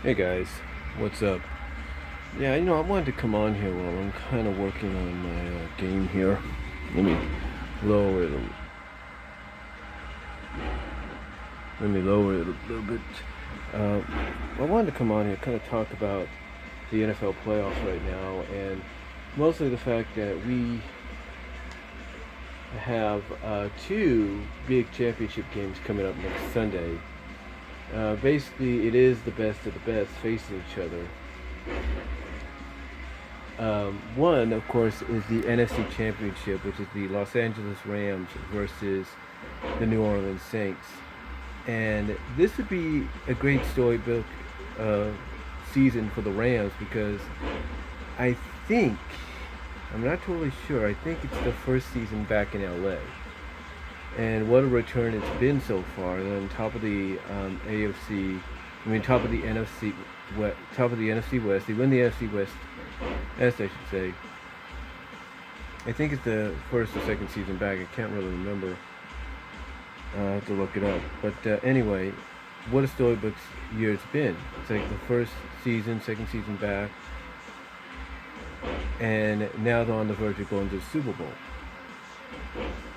Hey guys, what's up? Yeah, I wanted to come on here while I'm kind of working on my game here. Let me lower it. Let me lower it a little bit. Uh, I wanted to come on here, kind of talk about the NFL playoffs right now, and mostly the fact that we have two big championship games coming up next Sunday. Basically, it is the best of the best facing each other. One, of course, is the NFC Championship, which is the Los Angeles Rams versus the New Orleans Saints. And this would be a great storybook uh, season for the Rams because I think, I'm not totally sure, I think it's the first season back in LA. And what a return it's been so far. They're on top of the AFC, top of the NFC West, top of the NFC West. They win the NFC West, as I should say. I think it's the first or second season back. I can't really remember. I have to look it up. But anyway, what a storybook year it's been. It's like the first season, second season back, and now they're on the verge of going to the Super Bowl.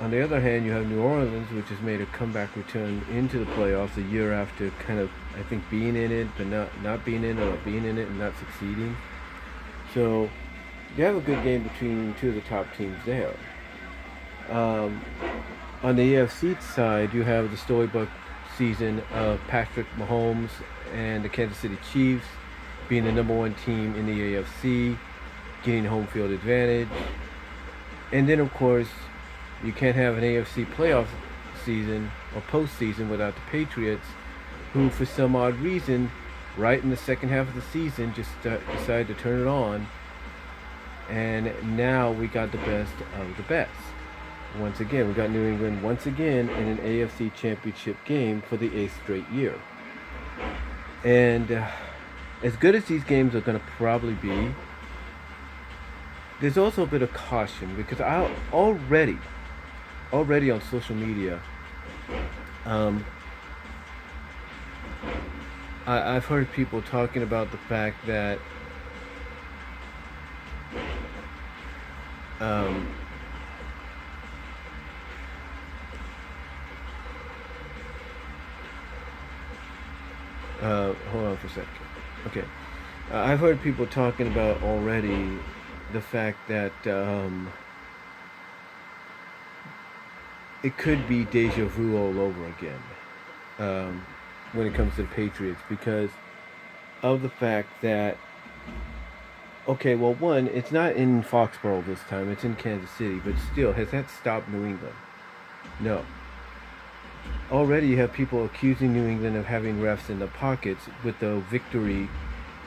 On the other hand, you have New Orleans, which has made a comeback return into the playoffs a year after kind of, I think, being in it, but not being in it, or being in it and not succeeding. So you have a good game between two of the top teams there. Um, on the AFC side, you have the storybook season of Patrick Mahomes and the Kansas City Chiefs being the number one team in the AFC, getting home field advantage. And then, of course, you can't have an AFC playoff season or postseason without the Patriots, who, for some odd reason, right in the second half of the season, just decided to turn it on. And now we got the best of the best. Once again, we got New England once again in an AFC championship game for the 8th straight year. And as good as these games are going to probably be, there's also a bit of caution because I already on social media, I've heard people talking about the fact that um, hold on for a second. Okay, I've heard people talking about already the fact that it could be deja vu all over again when it comes to the Patriots because of the fact that, okay, well, one, it's not in Foxborough this time, it's in Kansas City, but still, has that stopped New England? No. Already you have people accusing New England of having refs in the pockets with the victory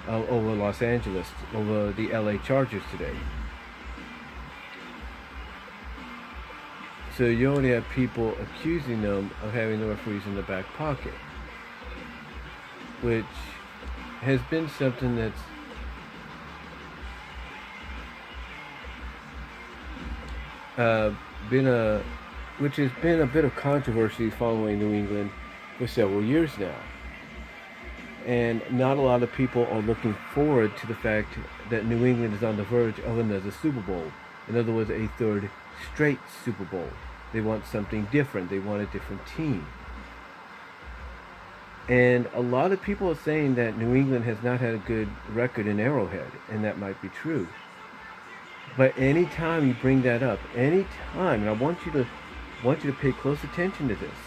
over Los Angeles, over the LA Chargers today. So you only have people accusing them of having the referees in the back pocket, which has been something that's which has been a bit of controversy following New England for several years now. And not a lot of people are looking forward to the fact that New England is on the verge of another Super Bowl. In other words, a third straight Super Bowl. They want something different. They want a different team. And a lot of people are saying that New England has not had a good record in Arrowhead, and that might be true. But anytime you bring that up, anytime, and I want you to pay close attention to this.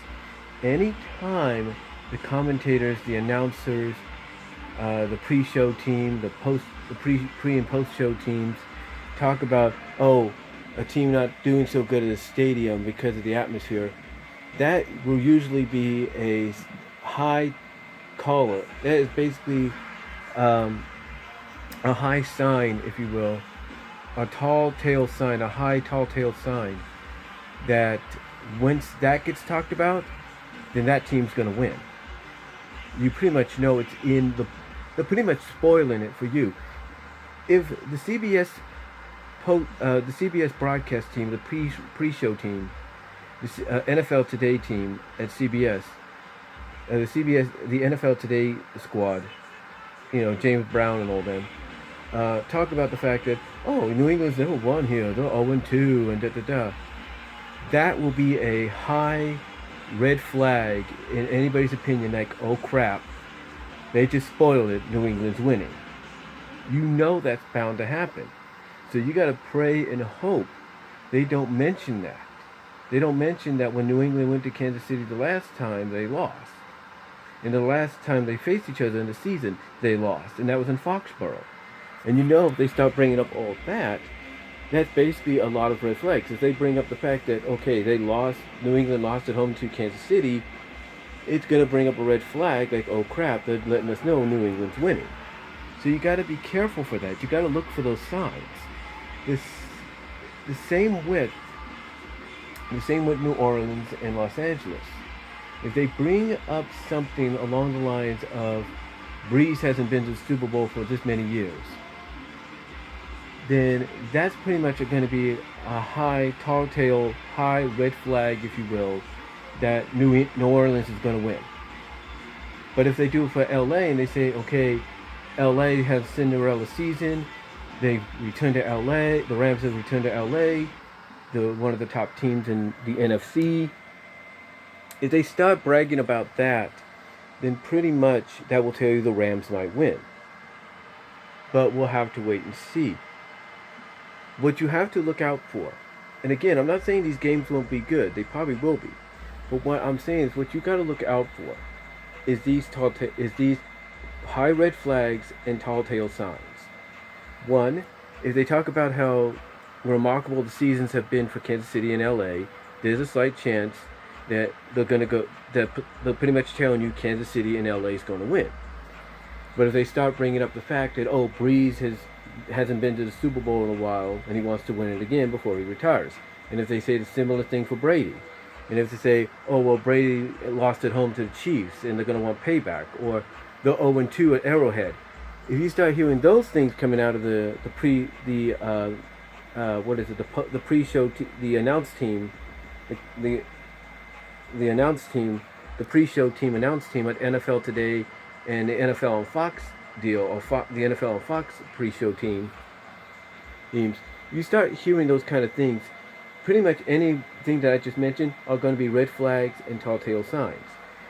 Anytime the commentators, the announcers, the pre-show team, the pre and post-show teams talk about, oh, a team not doing so good at a stadium because of the atmosphere, that will usually be a high caller. That is basically a high sign, if you will, a tall tale sign, a high tall tale sign that once that gets talked about, then that team's going to win. You pretty much know it's in they're pretty much spoiling it for you. If the CBS broadcast team, the pre-show team, the NFL Today team at CBS, the NFL Today squad, James Brown and all them, talk about the fact that, oh, New England's never won here, they're 0-2 and da da da. That will be a high red flag in anybody's opinion, like, oh crap, they just spoiled it, New England's winning. That's bound to happen. So you got to pray and hope they don't mention that. They don't mention that when New England went to Kansas City the last time, they lost. And the last time they faced each other in the season, they lost. And that was in Foxborough. And if they start bringing up all that, that's basically a lot of red flags. If they bring up the fact that, okay, New England lost at home to Kansas City, it's going to bring up a red flag, like, oh crap, they're letting us know New England's winning. So you got to be careful for that. You got to look for those signs. The same with New Orleans and Los Angeles. If they bring up something along the lines of Breeze hasn't been to the Super Bowl for this many years, then that's pretty much going to be a high red flag, if you will, that New Orleans is going to win. But if they do it for LA and they say, okay, LA has Cinderella season, they return to LA, the Rams have returned to LA, one of the top teams in the NFC. If they start bragging about that, then pretty much that will tell you the Rams might win. But we'll have to wait and see. What you have to look out for, and again, I'm not saying these games won't be good, they probably will be. But what I'm saying is what you got to look out for is these high red flags and tall tale signs. One, if they talk about how remarkable the seasons have been for Kansas City and LA, there's a slight chance that they're pretty much telling you Kansas City and LA is going to win. But if they start bringing up the fact that, oh, Breeze hasn't been to the Super Bowl in a while and he wants to win it again before he retires, and if they say the similar thing for Brady, and if they say, oh, well, Brady lost at home to the Chiefs and they're going to want payback, or the 0-2 at Arrowhead, if you start hearing those things coming out of the pre-show, the announced team, the announced team, the pre-show team, announced team at NFL Today and the NFL on Fox deal, or the NFL on Fox pre-show teams, you start hearing those kind of things. Pretty much anything that I just mentioned are going to be red flags and tall tale signs.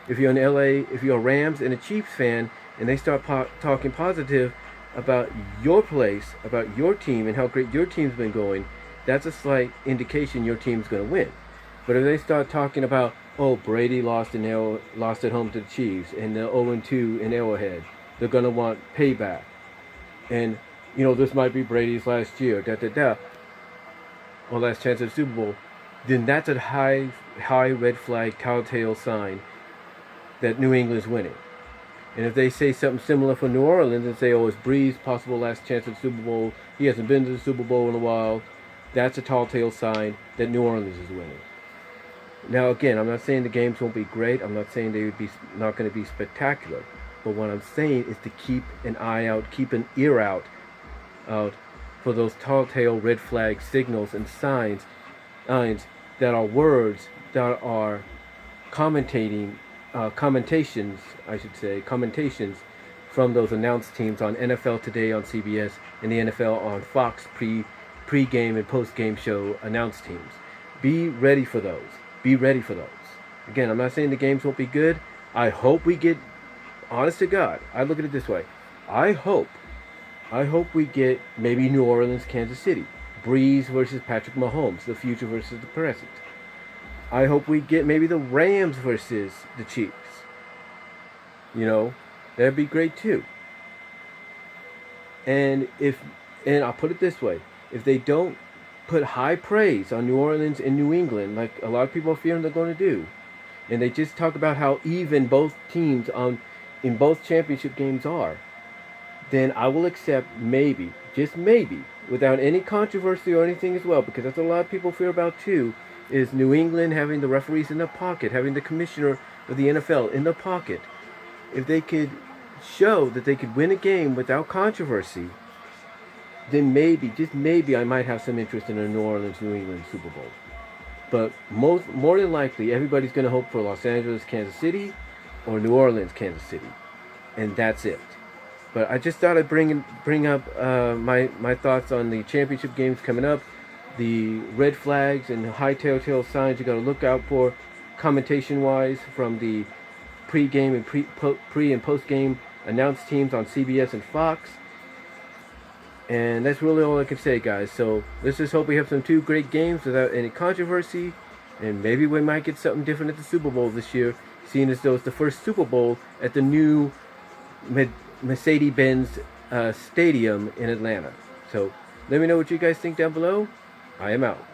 If you're in LA, if you're a Rams and a Chiefs fan, and they start talking positive about your place, about your team, and how great your team's been going, that's a slight indication your team's going to win. But if they start talking about, oh, Brady lost at home to the Chiefs, and the 0-2 in Arrowhead, they're going to want payback, and this might be Brady's last year, or last chance at the Super Bowl, then that's a high red flag, telltale sign that New England's winning. And if they say something similar for New Orleans and say, oh, it's Breeze, possible last chance at the Super Bowl, he hasn't been to the Super Bowl in a while, that's a telltale sign that New Orleans is winning. Now, again, I'm not saying the games won't be great. I'm not saying they would be not going to be spectacular. But what I'm saying is to keep an eye out, keep an ear out for those telltale red flag signals and signs that are words that are commentations from those announced teams on NFL Today on CBS and the NFL on Fox pre-game and post-game show announced teams. Be ready for those. Be ready for those. Again, I'm not saying the games won't be good. I hope we get, honest to God, I look at it this way. I hope we get maybe New Orleans, Kansas City. Breeze versus Patrick Mahomes, the future versus the present. I hope we get maybe the Rams versus the Chiefs. That'd be great too. And I'll put it this way, if they don't put high praise on New Orleans and New England, like a lot of people are fearing they're going to do, and they just talk about how even both teams in both championship games are, then I will accept maybe, just maybe, without any controversy or anything as well, because that's what a lot of people fear about too, is New England having the referees in their pocket, having the commissioner of the NFL in their pocket. If they could show that they could win a game without controversy, then maybe, just maybe, I might have some interest in a New Orleans, New England Super Bowl. But more than likely, everybody's going to hope for Los Angeles, Kansas City, or New Orleans, Kansas City. And that's it. But I just thought I'd bring up my thoughts on the championship games coming up, the red flags and high telltale signs you got to look out for, commentation wise, from the pre-game and pre and post-game announced teams on CBS and Fox. And that's really all I can say, guys. So let's just hope we have some 2 great games without any controversy, and maybe we might get something different at the Super Bowl this year, seeing as though it's the first Super Bowl at the new Mercedes-Benz Stadium in Atlanta. So let me know what you guys think down below. I am out.